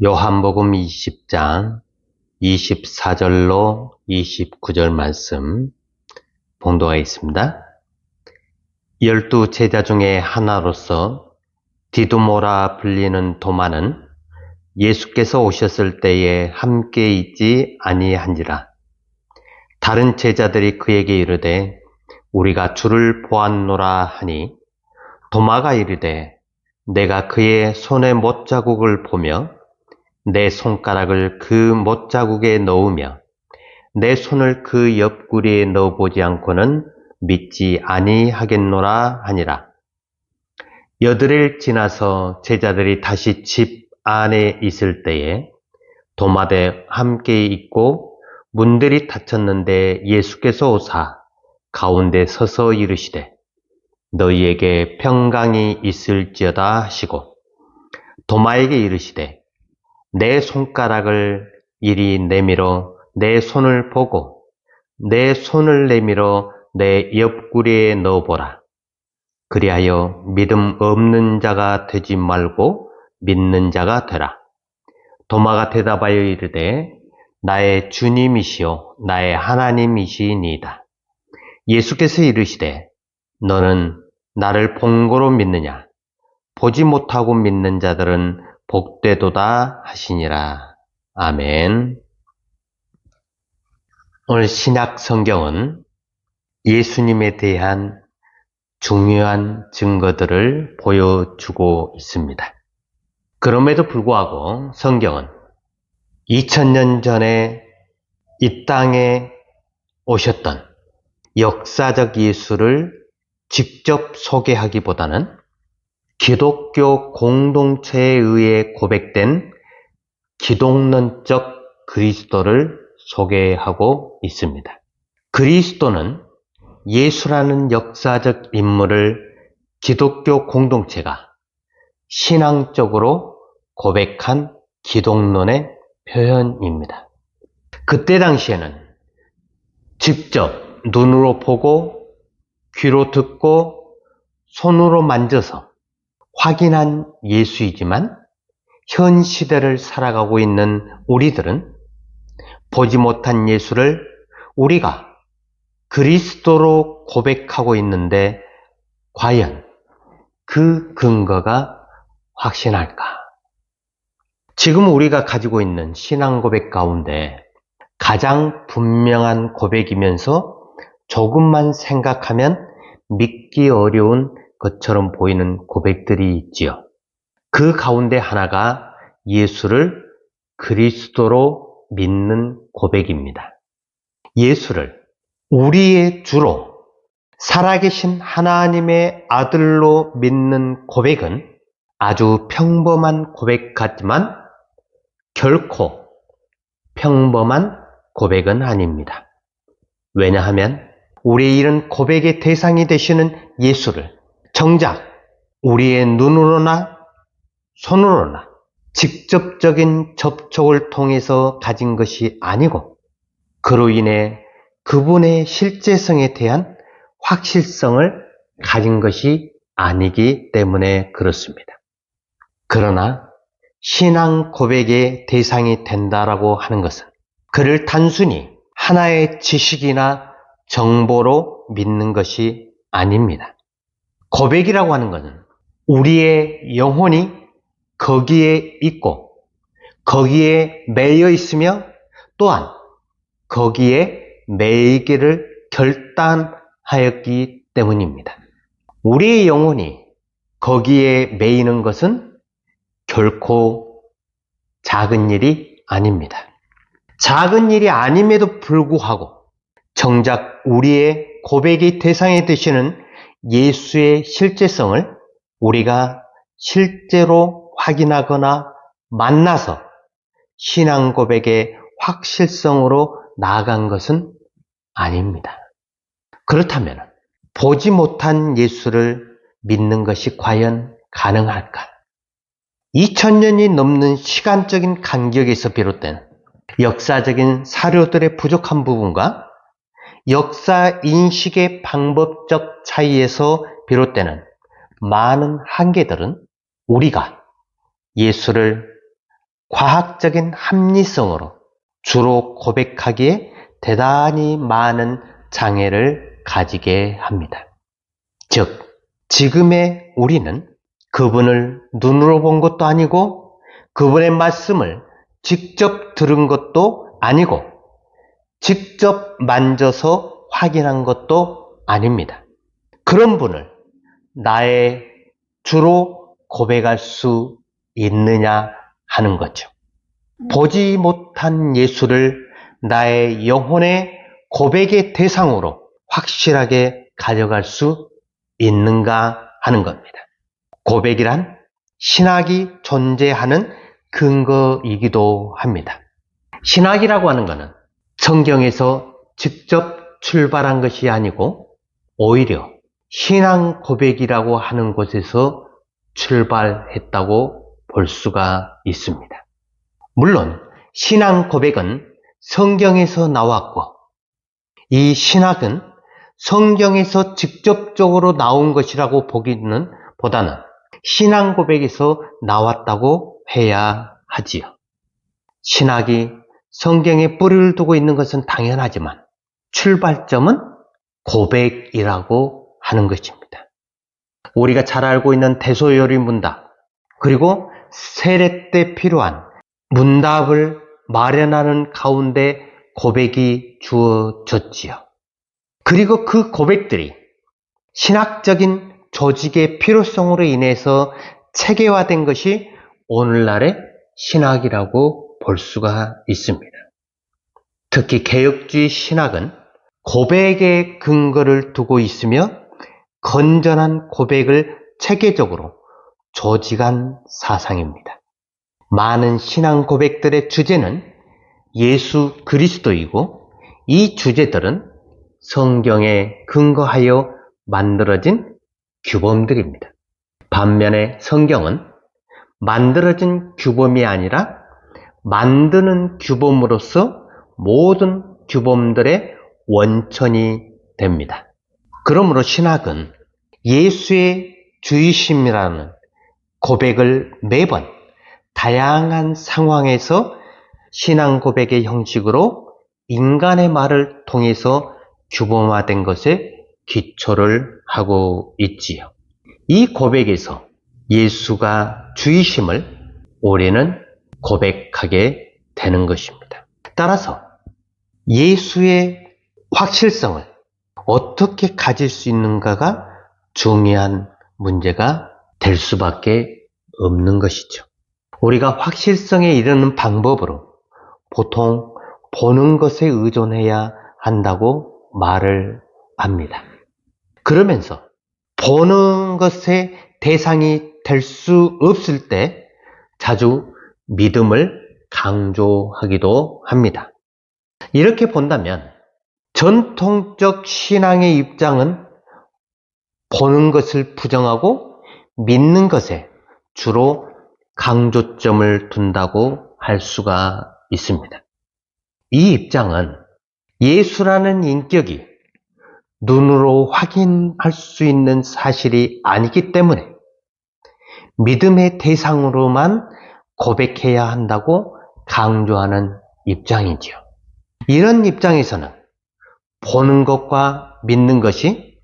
요한복음 20장 24절로 29절 말씀 봉독하겠습니다. 12 제자 중에 하나로서 디두모라 불리는 도마는 예수께서 오셨을 때에 함께 있지 아니한지라. 다른 제자들이 그에게 이르되 우리가 주를 보았노라 하니 도마가 이르되 내가 그의 손의 못자국을 보며 내 손가락을 그 못자국에 넣으며 내 손을 그 옆구리에 넣어보지 않고는 믿지 아니하겠노라 하니라. 여드레일 지나서 제자들이 다시 집 안에 있을 때에 도마되 함께 있고 문들이 닫혔는데 예수께서 오사 가운데 서서 이르시되 너희에게 평강이 있을지어다 하시고 도마에게 이르시되 내 손가락을 이리 내밀어 내 손을 보고 내 손을 내밀어 내 옆구리에 넣어보라. 그리하여 믿음 없는 자가 되지 말고 믿는 자가 되라. 도마가 대답하여 이르되 나의 주님이시요 나의 하나님이시니이다. 예수께서 이르시되 너는 나를 본고로 믿느냐? 보지 못하고 믿는 자들은 복되도다 하시니라. 아멘. 오늘 신약 성경은 예수님에 대한 중요한 증거들을 보여주고 있습니다. 그럼에도 불구하고 성경은 2000년 전에 이 땅에 오셨던 역사적 예수를 직접 소개하기보다는 기독교 공동체에 의해 고백된 기독론적 그리스도를 소개하고 있습니다. 그리스도는 예수라는 역사적 인물을 기독교 공동체가 신앙적으로 고백한 기독론의 표현입니다. 그때 당시에는 직접 눈으로 보고 귀로 듣고 손으로 만져서 확인한 예수이지만 현 시대를 살아가고 있는 우리들은 보지 못한 예수를 우리가 그리스도로 고백하고 있는데 과연 그 근거가 확신할까? 지금 우리가 가지고 있는 신앙 고백 가운데 가장 분명한 고백이면서 조금만 생각하면 믿기 어려운 것처럼 보이는 고백들이 있지요. 그 가운데 하나가 예수를 그리스도로 믿는 고백입니다. 예수를 우리의 주로 살아계신 하나님의 아들로 믿는 고백은 아주 평범한 고백 같지만 결코 평범한 고백은 아닙니다. 왜냐하면 우리의 이런 고백의 대상이 되시는 예수를 정작 우리의 눈으로나 손으로나 직접적인 접촉을 통해서 가진 것이 아니고 그로 인해 그분의 실제성에 대한 확실성을 가진 것이 아니기 때문에 그렇습니다. 그러나 신앙 고백의 대상이 된다라고 하는 것은 그를 단순히 하나의 지식이나 정보로 믿는 것이 아닙니다. 고백이라고 하는 것은 우리의 영혼이 거기에 있고 거기에 매여 있으며 또한 거기에 매이기를 결단하였기 때문입니다. 우리의 영혼이 거기에 매이는 것은 결코 작은 일이 아닙니다. 작은 일이 아님에도 불구하고 정작 우리의 고백의 대상이 되시는 예수의 실제성을 우리가 실제로 확인하거나 만나서 신앙 고백의 확실성으로 나아간 것은 아닙니다. 그렇다면 보지 못한 예수를 믿는 것이 과연 가능할까? 2000년이 넘는 시간적인 간격에서 비롯된 역사적인 사료들의 부족한 부분과 역사 인식의 방법적 차이에서 비롯되는 많은 한계들은 우리가 예수를 과학적인 합리성으로 주로 고백하기에 대단히 많은 장애를 가지게 합니다. 즉, 지금의 우리는 그분을 눈으로 본 것도 아니고 그분의 말씀을 직접 들은 것도 아니고 직접 만져서 확인한 것도 아닙니다. 그런 분을 나의 주로 고백할 수 있느냐 하는 거죠. 보지 못한 예수를 나의 영혼의 고백의 대상으로 확실하게 가져갈 수 있는가 하는 겁니다. 고백이란 신학이 존재하는 근거이기도 합니다. 신학이라고 하는 것은 성경에서 직접 출발한 것이 아니고 오히려 신앙 고백이라고 하는 곳에서 출발했다고 볼 수가 있습니다. 물론 신앙 고백은 성경에서 나왔고 이 신학은 성경에서 직접적으로 나온 것이라고 보기는 보다는 신앙 고백에서 나왔다고 해야 하지요. 신학이 성경에 뿌리를 두고 있는 것은 당연하지만 출발점은 고백이라고 하는 것입니다. 우리가 잘 알고 있는 대소요리 문답, 그리고 세례 때 필요한 문답을 마련하는 가운데 고백이 주어졌지요. 그리고 그 고백들이 신학적인 조직의 필요성으로 인해서 체계화된 것이 오늘날의 신학이라고 볼 수가 있습니다. 특히 개혁주의 신학은 고백의 근거를 두고 있으며 건전한 고백을 체계적으로 조직한 사상입니다. 많은 신앙 고백들의 주제는 예수 그리스도이고 이 주제들은 성경에 근거하여 만들어진 규범들입니다. 반면에 성경은 만들어진 규범이 아니라 만드는 규범으로서 모든 규범들의 원천이 됩니다. 그러므로 신학은 예수의 주이심이라는 고백을 매번 다양한 상황에서 신앙 고백의 형식으로 인간의 말을 통해서 규범화된 것에 기초를 하고 있지요. 이 고백에서 예수가 주이심을 우리는 고백하게 되는 것입니다. 따라서 예수의 확실성을 어떻게 가질 수 있는가가 중요한 문제가 될 수밖에 없는 것이죠. 우리가 확실성에 이르는 방법으로 보통 보는 것에 의존해야 한다고 말을 합니다. 그러면서 보는 것의 대상이 될 수 없을 때 자주 믿음을 강조하기도 합니다. 이렇게 본다면 전통적 신앙의 입장은 보는 것을 부정하고 믿는 것에 주로 강조점을 둔다고 할 수가 있습니다. 이 입장은 예수라는 인격이 눈으로 확인할 수 있는 사실이 아니기 때문에 믿음의 대상으로만 고백해야 한다고 강조하는 입장이지요. 이런 입장에서는 보는 것과 믿는 것이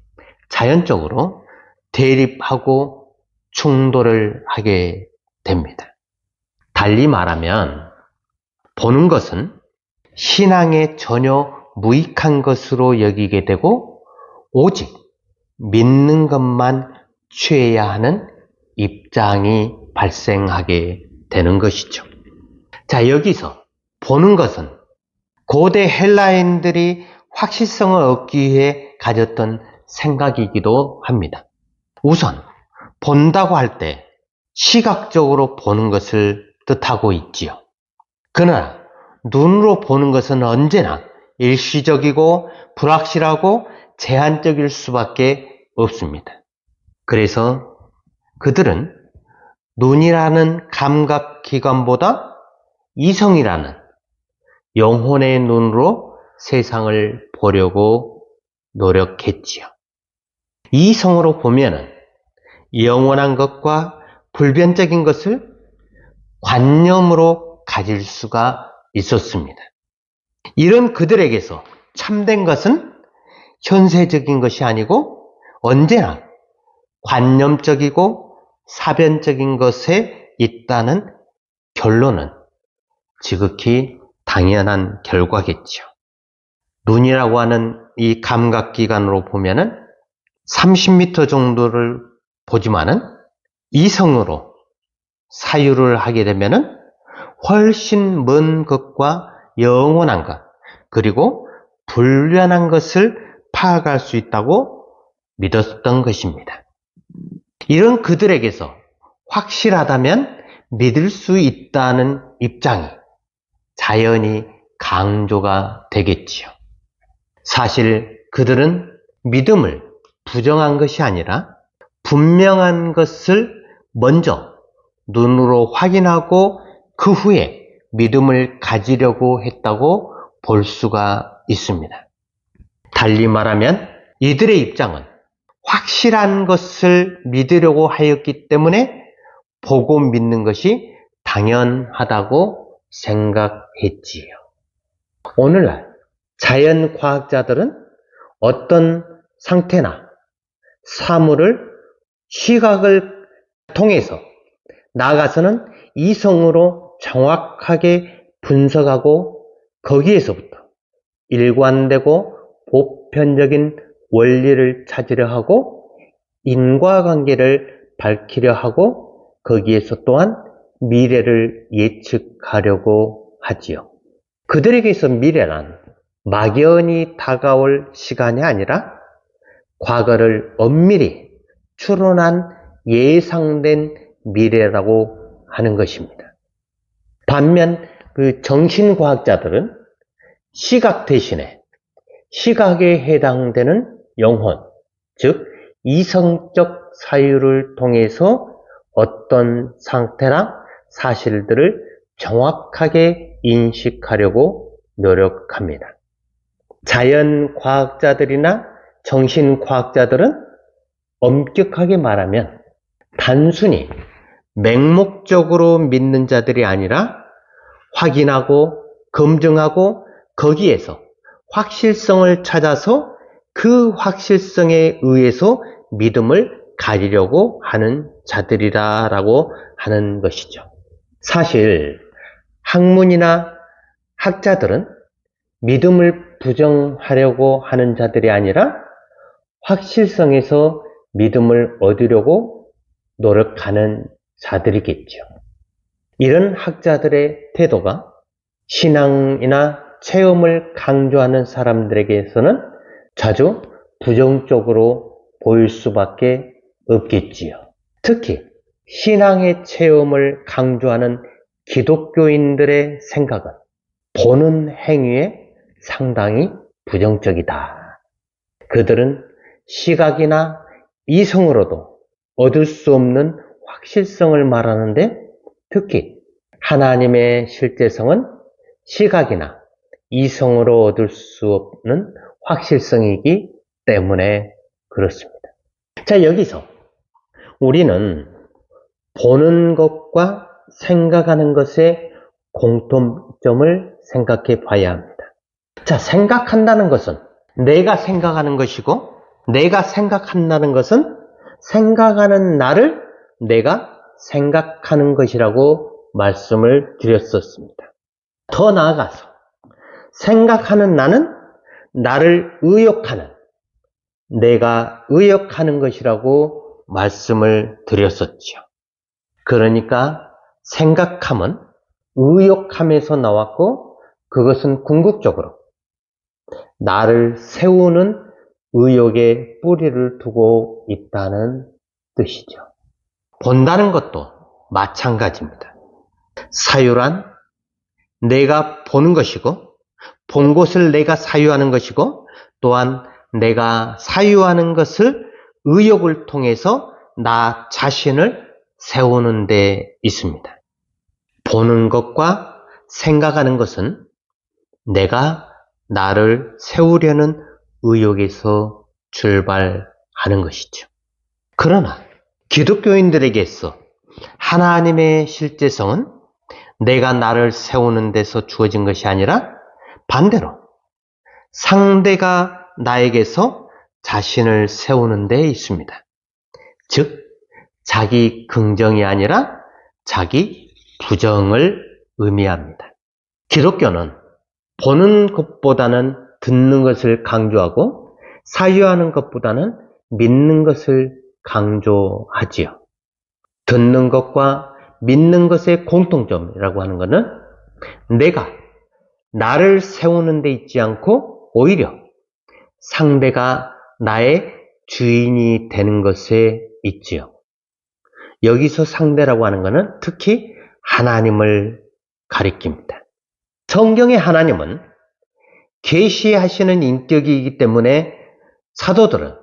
자연적으로 대립하고 충돌을 하게 됩니다. 달리 말하면 보는 것은 신앙에 전혀 무익한 것으로 여기게 되고 오직 믿는 것만 취해야 하는 입장이 발생하게 되는 것이죠. 자, 여기서 보는 것은 고대 헬라인들이 확실성을 얻기 위해 가졌던 생각이기도 합니다. 우선 본다고 할 때 시각적으로 보는 것을 뜻하고 있지요. 그러나 눈으로 보는 것은 언제나 일시적이고 불확실하고 제한적일 수밖에 없습니다. 그래서 그들은 눈이라는 감각기관보다 이성이라는 영혼의 눈으로 세상을 보려고 노력했지요. 이성으로 보면은 영원한 것과 불변적인 것을 관념으로 가질 수가 있었습니다. 이런 그들에게서 참된 것은 현세적인 것이 아니고 언제나 관념적이고 사변적인 것에 있다는 결론은 지극히 당연한 결과겠죠. 눈이라고 하는 이 감각기관으로 보면은 30m 정도를 보지만은 이성으로 사유를 하게 되면은 훨씬 먼 것과 영원한 것, 그리고 불변한 것을 파악할 수 있다고 믿었던 것입니다. 이런 그들에게서 확실하다면 믿을 수 있다는 입장이 자연히 강조가 되겠지요. 사실 그들은 믿음을 부정한 것이 아니라 분명한 것을 먼저 눈으로 확인하고 그 후에 믿음을 가지려고 했다고 볼 수가 있습니다. 달리 말하면 이들의 입장은 확실한 것을 믿으려고 하였기 때문에 보고 믿는 것이 당연하다고 생각했지요. 오늘날 자연과학자들은 어떤 상태나 사물을 시각을 통해서 나아가서는 이성으로 정확하게 분석하고 거기에서부터 일관되고 보편적인 원리를 찾으려 하고 인과관계를 밝히려 하고 거기에서 또한 미래를 예측하려고 하지요. 그들에게서 미래란 막연히 다가올 시간이 아니라 과거를 엄밀히 추론한 예상된 미래라고 하는 것입니다. 반면 그 정신과학자들은 시각 대신에 시각에 해당되는 영혼, 즉 이성적 사유를 통해서 어떤 상태나 사실들을 정확하게 인식하려고 노력합니다. 자연과학자들이나 정신과학자들은 엄격하게 말하면 단순히 맹목적으로 믿는 자들이 아니라 확인하고 검증하고 거기에서 확실성을 찾아서 그 확실성에 의해서 믿음을 가지려고 하는 자들이라고 하는 것이죠. 사실 학문이나 학자들은 믿음을 부정하려고 하는 자들이 아니라 확실성에서 믿음을 얻으려고 노력하는 자들이겠죠. 이런 학자들의 태도가 신앙이나 체험을 강조하는 사람들에게서는 자주 부정적으로 보일 수밖에 없겠지요. 특히 신앙의 체험을 강조하는 기독교인들의 생각은 보는 행위에 상당히 부정적이다. 그들은 시각이나 이성으로도 얻을 수 없는 확실성을 말하는데 특히 하나님의 실제성은 시각이나 이성으로 얻을 수 없는 확실성이기 때문에 그렇습니다. 자, 여기서 우리는 보는 것과 생각하는 것의 공통점을 생각해 봐야 합니다. 자, 생각한다는 것은 내가 생각하는 것이고 내가 생각한다는 것은 생각하는 나를 내가 생각하는 것이라고 말씀을 드렸었습니다. 더 나아가서 생각하는 나는 나를 의욕하는 내가 의욕하는 것이라고 말씀을 드렸었죠. 그러니까 생각함은 의욕함에서 나왔고 그것은 궁극적으로 나를 세우는 의욕에 뿌리를 두고 있다는 뜻이죠. 본다는 것도 마찬가지입니다. 사유란 내가 보는 것이고 본 것을 내가 사유하는 것이고 또한 내가 사유하는 것을 의욕을 통해서 나 자신을 세우는 데 있습니다. 보는 것과 생각하는 것은 내가 나를 세우려는 의욕에서 출발하는 것이죠. 그러나 기독교인들에게서 하나님의 실제성은 내가 나를 세우는 데서 주어진 것이 아니라 반대로 상대가 나에게서 자신을 세우는 데 있습니다. 즉, 자기 긍정이 아니라 자기 부정을 의미합니다. 기독교는 보는 것보다는 듣는 것을 강조하고 사유하는 것보다는 믿는 것을 강조하지요. 듣는 것과 믿는 것의 공통점이라고 하는 것은 내가 나를 세우는 데 있지 않고 오히려 상대가 나의 주인이 되는 것에 있지요. 여기서 상대라고 하는 것은 특히 하나님을 가리킵니다. 성경의 하나님은 계시하시는 인격이기 때문에 사도들은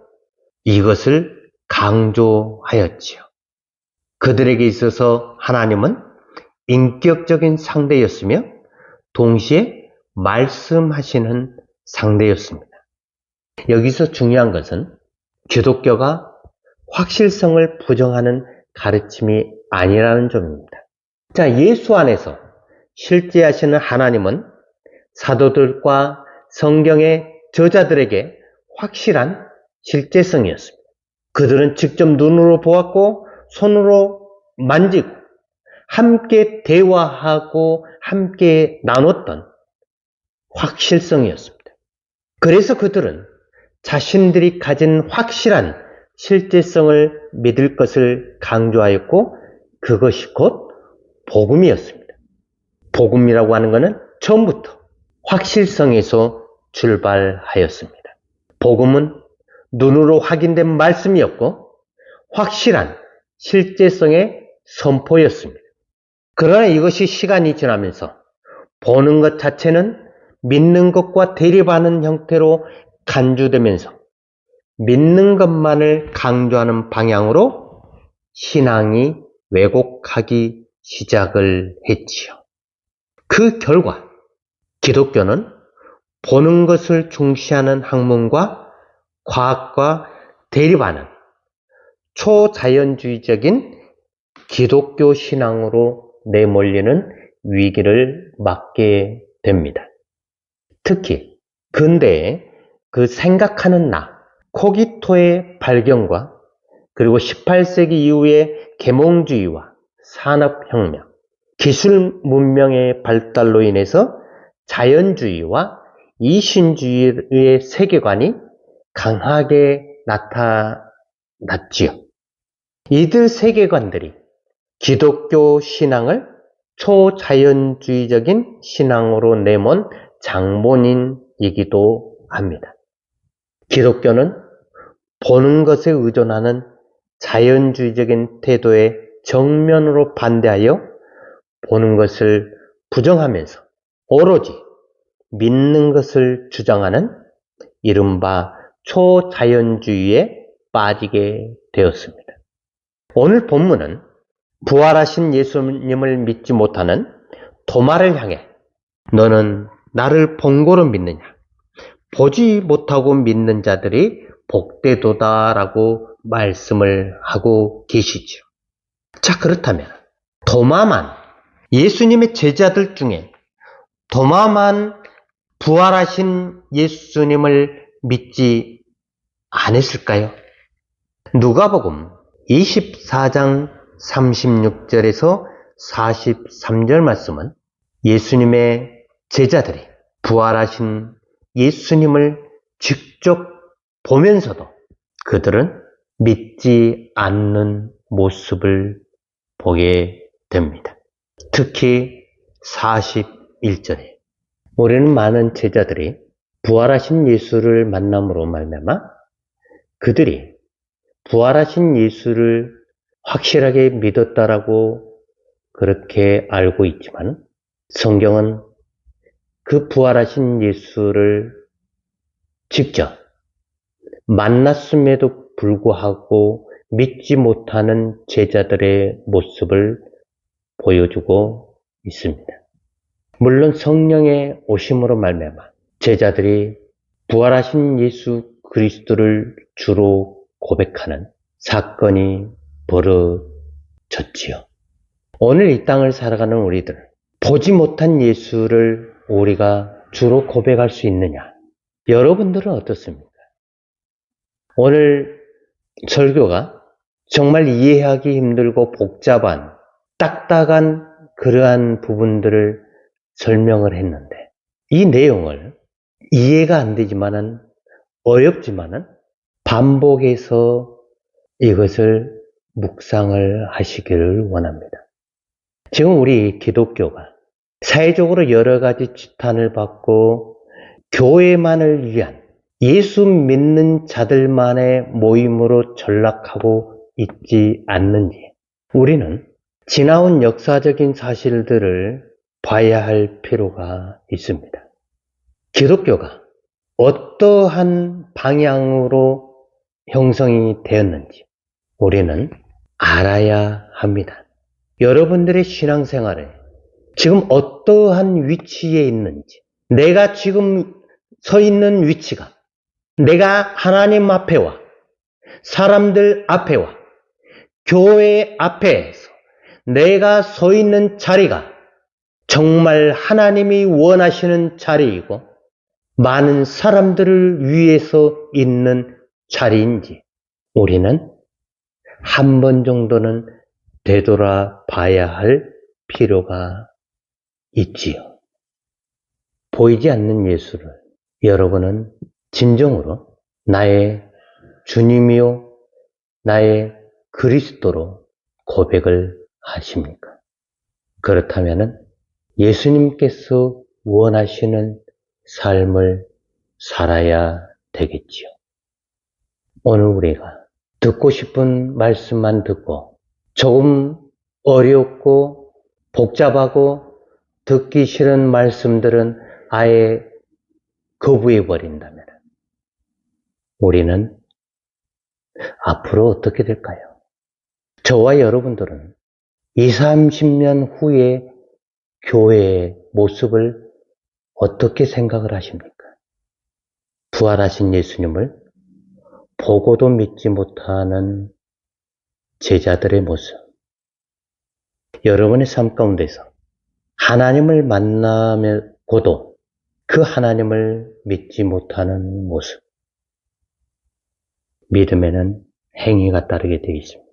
이것을 강조하였지요. 그들에게 있어서 하나님은 인격적인 상대였으며 동시에 말씀하시는 상대였습니다. 여기서 중요한 것은 기독교가 확실성을 부정하는 가르침이 아니라는 점입니다. 자, 예수 안에서 실제하시는 하나님은 사도들과 성경의 저자들에게 확실한 실제성이었습니다. 그들은 직접 눈으로 보았고 손으로 만지고 함께 대화하고 함께 나눴던 확실성이었습니다. 그래서 그들은 자신들이 가진 확실한 실제성을 믿을 것을 강조하였고 그것이 곧 복음이었습니다. 복음이라고 하는 것은 처음부터 확실성에서 출발하였습니다. 복음은 눈으로 확인된 말씀이었고 확실한 실제성의 선포였습니다. 그러나 이것이 시간이 지나면서 보는 것 자체는 믿는 것과 대립하는 형태로 간주되면서 믿는 것만을 강조하는 방향으로 신앙이 왜곡하기 시작을 했지요. 그 결과 기독교는 보는 것을 중시하는 학문과 과학과 대립하는 초자연주의적인 기독교 신앙으로 내몰리는 위기를 맞게 됩니다. 특히 근대에 그 생각하는 나, 코기토의 발견과 그리고 18세기 이후의 계몽주의와 산업혁명, 기술 문명의 발달로 인해서 자연주의와 이신주의의 세계관이 강하게 나타났지요. 이들 세계관들이 기독교 신앙을 초자연주의적인 신앙으로 내몬 장본인이기도 합니다. 기독교는 보는 것에 의존하는 자연주의적인 태도에 정면으로 반대하여 보는 것을 부정하면서 오로지 믿는 것을 주장하는 이른바 초자연주의에 빠지게 되었습니다. 오늘 본문은 부활하신 예수님을 믿지 못하는 도마를 향해 너는 나를 본고로 믿느냐? 보지 못하고 믿는 자들이 복되도다 라고 말씀을 하고 계시죠. 자, 그렇다면 도마만 예수님의 제자들 중에 도마만 부활하신 예수님을 믿지 않았을까요? 누가복음 24장 36절에서 43절 말씀은 예수님의 제자들이 부활하신 예수님을 직접 보면서도 그들은 믿지 않는 모습을 보게 됩니다. 특히 41절에 우리는 많은 제자들이 부활하신 예수를 만남으로 말미암아 그들이 부활하신 예수를 확실하게 믿었다라고 그렇게 알고 있지만 성경은 그 부활하신 예수를 직접 만났음에도 불구하고 믿지 못하는 제자들의 모습을 보여주고 있습니다. 물론 성령의 오심으로 말미암아 제자들이 부활하신 예수 그리스도를 주로 고백하는 사건이 벌어졌지요. 오늘 이 땅을 살아가는 우리들, 보지 못한 예수를 우리가 주로 고백할 수 있느냐? 여러분들은 어떻습니까? 오늘 설교가 정말 이해하기 힘들고 복잡한, 딱딱한 그러한 부분들을 설명을 했는데, 이 내용을 이해가 안 되지만은, 어렵지만은, 반복해서 이것을 묵상을 하시기를 원합니다. 지금 우리 기독교가 사회적으로 여러 가지 지탄을 받고 교회만을 위한 예수 믿는 자들만의 모임으로 전락하고 있지 않는지 우리는 지나온 역사적인 사실들을 봐야 할 필요가 있습니다. 기독교가 어떠한 방향으로 형성이 되었는지 우리는 알아야 합니다. 여러분들의 신앙생활에 지금 어떠한 위치에 있는지, 내가 지금 서 있는 위치가 내가 하나님 앞에와 사람들 앞에와 교회 앞에서 내가 서 있는 자리가 정말 하나님이 원하시는 자리이고 많은 사람들을 위해서 있는 자리인지 우리는 한 번 정도는 되돌아봐야 할 필요가 있지요. 보이지 않는 예수를 여러분은 진정으로 나의 주님이요 나의 그리스도로 고백을 하십니까? 그렇다면 예수님께서 원하시는 삶을 살아야 되겠지요. 오늘 우리가 듣고 싶은 말씀만 듣고 조금 어렵고 복잡하고 듣기 싫은 말씀들은 아예 거부해 버린다면 우리는 앞으로 어떻게 될까요? 저와 여러분들은 20, 30년 후에 교회의 모습을 어떻게 생각을 하십니까? 부활하신 예수님을 보고도 믿지 못하는 제자들의 모습. 여러분의 삶 가운데서 하나님을 만나고도 그 하나님을 믿지 못하는 모습. 믿음에는 행위가 따르게 되어 있습니다.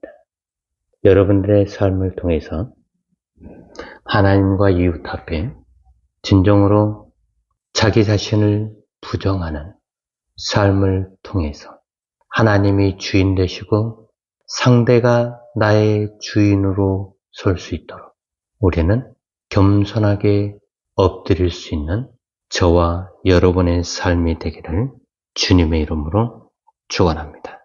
여러분들의 삶을 통해서 하나님과 이웃 앞에 진정으로 자기 자신을 부정하는 삶을 통해서 하나님이 주인 되시고 상대가 나의 주인으로 설 수 있도록 우리는 겸손하게 엎드릴 수 있는 저와 여러분의 삶이 되기를 주님의 이름으로 축원합니다.